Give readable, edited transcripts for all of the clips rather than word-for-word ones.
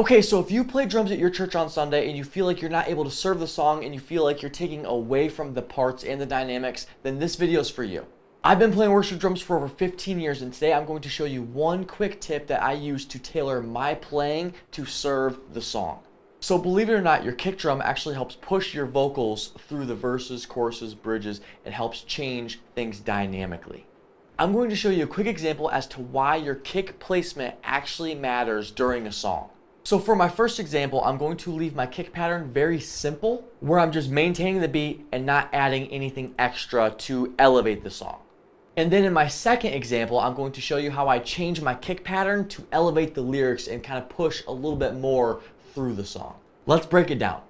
Okay, so if you play drums at your church on Sunday and you feel like you're not able to serve the song and you feel like you're taking away from the parts and the dynamics, then this video is for you. I've been playing worship drums for over 15 years, and today I'm going to show you one quick tip that I use to tailor my playing to serve the song. So believe it or not, your kick drum actually helps push your vocals through the verses, choruses, bridges. It helps change things dynamically. I'm going to show you a quick example as to why your kick placement actually matters during a song. So for my first example, I'm going to leave my kick pattern very simple, where I'm just maintaining the beat and not adding anything extra to elevate the song. And then in my second example, I'm going to show you how I change my kick pattern to elevate the lyrics and kind of push a little bit more through the song. Let's break it down.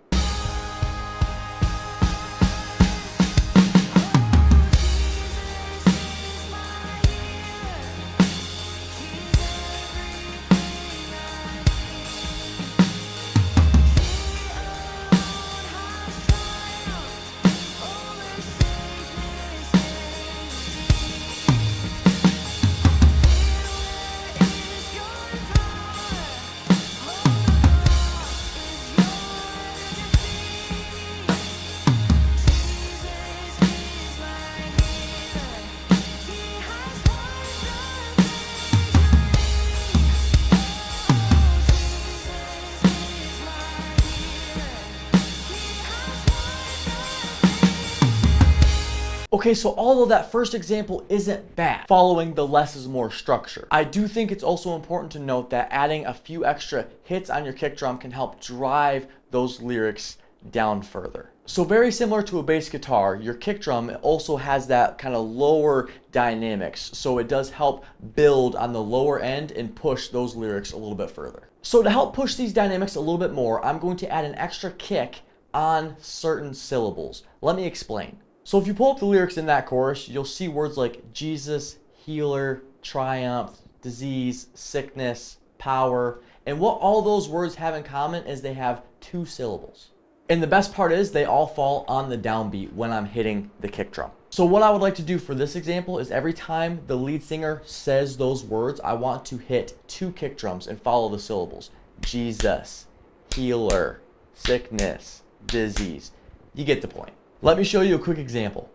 Okay, so although that first example isn't bad, following the less is more structure, I do think it's also important to note that adding a few extra hits on your kick drum can help drive those lyrics down further. So very similar to a bass guitar, your kick drum also has that kind of lower dynamics, so it does help build on the lower end and push those lyrics a little bit further. So to help push these dynamics a little bit more, I'm going to add an extra kick on certain syllables. Let me explain. So if you pull up the lyrics in that chorus, you'll see words like Jesus, healer, triumph, disease, sickness, power. And what all those words have in common is they have two syllables. And the best part is they all fall on the downbeat when I'm hitting the kick drum. So what I would like to do for this example is every time the lead singer says those words, I want to hit two kick drums and follow the syllables. Jesus, healer, sickness, disease. You get the point. Let me show you a quick example.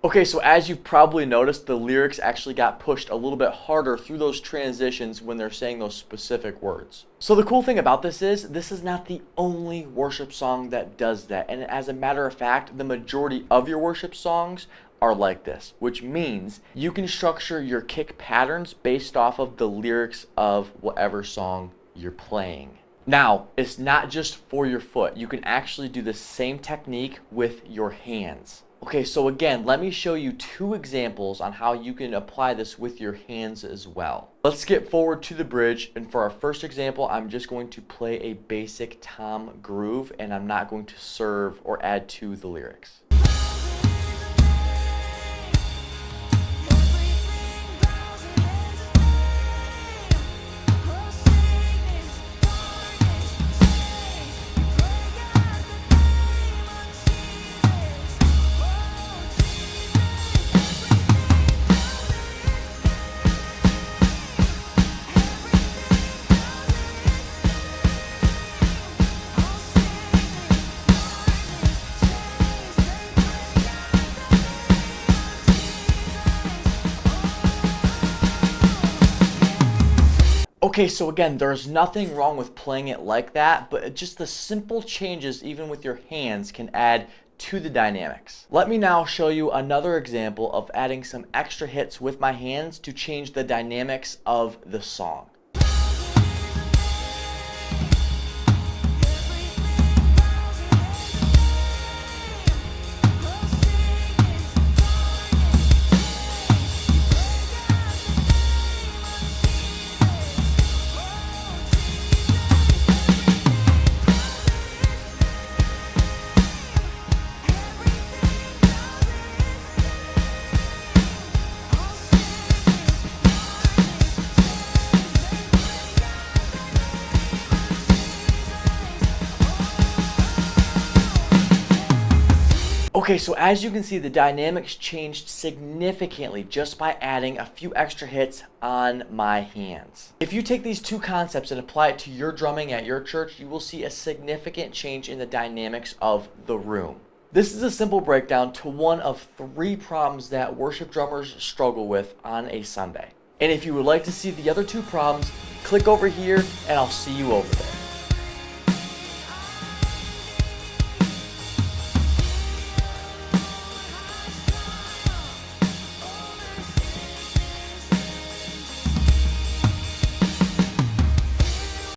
Okay, so as you've probably noticed, the lyrics actually got pushed a little bit harder through those transitions when they're saying those specific words. So the cool thing about this is not the only worship song that does that. And as a matter of fact, the majority of your worship songs are like this, which means you can structure your kick patterns based off of the lyrics of whatever song you're playing. Now, it's not just for your foot. You can actually do the same technique with your hands. Okay, so again, let me show you two examples on how you can apply this with your hands as well. Let's skip forward to the bridge, and for our first example, I'm just going to play a basic tom groove, and I'm not going to serve or add to the lyrics. Okay, so again, there's nothing wrong with playing it like that, but just the simple changes, even with your hands, can add to the dynamics. Let me now show you another example of adding some extra hits with my hands to change the dynamics of the song. Okay, so as you can see, the dynamics changed significantly just by adding a few extra hits on my hands. If you take these two concepts and apply it to your drumming at your church, you will see a significant change in the dynamics of the room. This is a simple breakdown to one of 3 problems that worship drummers struggle with on a Sunday. And if you would like to see the other 2 problems, click over here and I'll see you over there.